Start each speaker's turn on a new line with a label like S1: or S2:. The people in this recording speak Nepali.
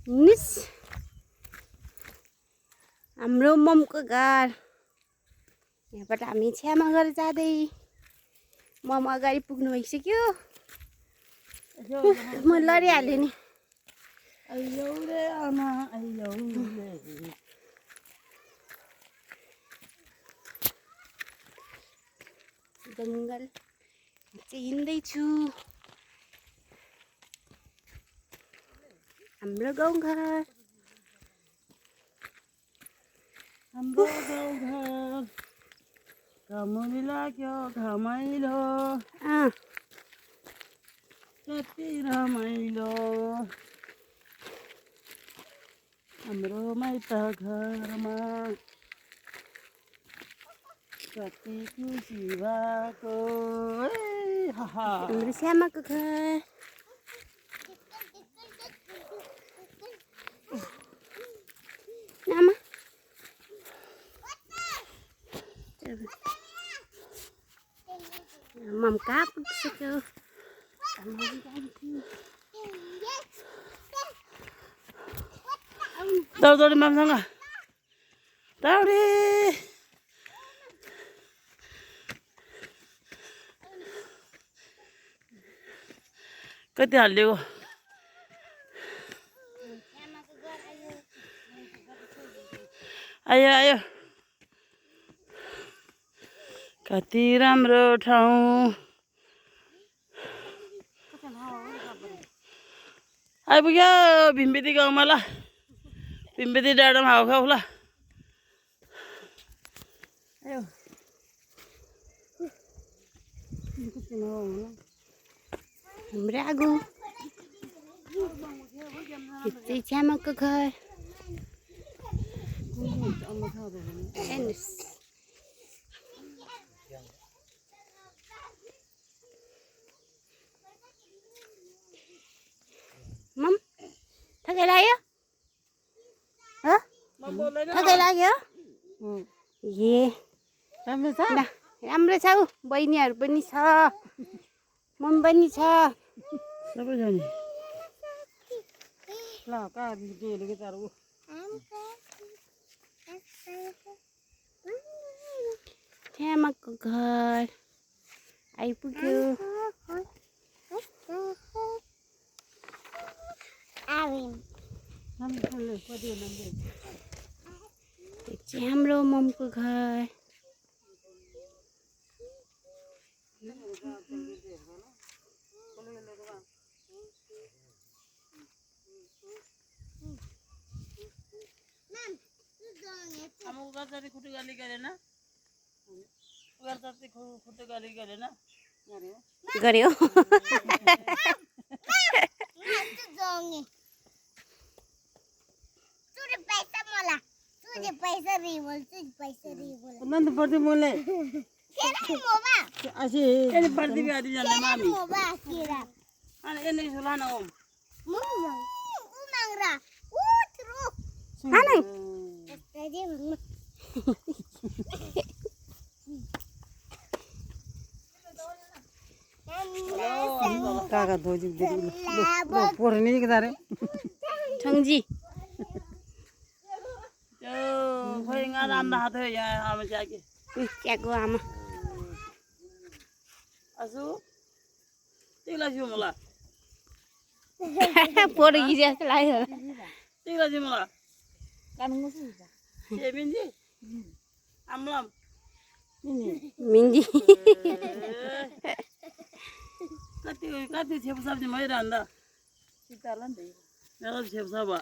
S1: निस हाम्रो ममको घर यहाँबाट हामी छ्यामा गरेर जाँदै मम अगाडि पुग्नु भइसक्यो म लडिहालेँ नि जङ्गल चाहिँ हिँड्दैछु हाम्रो गाउँघर
S2: घामुनी लाग्यो घमाइलो कति रमाइलो हाम्रो माइत घरमा कति खुसी भएको
S1: हाम्रो श्यामाको घर आमा मम कहाँ पुगिसक्यो
S2: दौडी मामसँग दौडी कति हालिदिएको आयो आयो कति राम्रो ठाउँ आइपुग्यो भिमबेदी गाउँमा ल भिमबेदी डाँडामा हावा खाऊ ल आयो
S1: हाम्रो आगो यो चाहिँ छ्यामाको घर हेर्नुहोस् मम थकाइ लाग्यो थकाइ लाग्यो ए
S2: राम्रो छ
S1: राम्रो छ हौ बहिनीहरू पनि छ मम पनि छ
S2: सबै छ नि ल कहाँ के तारु
S1: छ्यामाको घर आइपुग्यो यो चाहिँ हाम्रो ममको घर गऱ्यो
S2: नन्द पर्दै मोले आसी एने पर्दै बिहारी जाने मामी अनि एने सुलान ओम काका दोजी दे लो पोरनी के दारे
S1: ठंगजी
S2: यो खोइ ngaram dah tu ya ama jagi
S1: क्याको आमा
S2: asu tigla jumla
S1: पोरगी जस्तो लाग्यो
S2: tigla jumla kan musu ya minji amlam
S1: मिन्जी
S2: kati kati chep sabji mai randa sitalan dei ya chep saba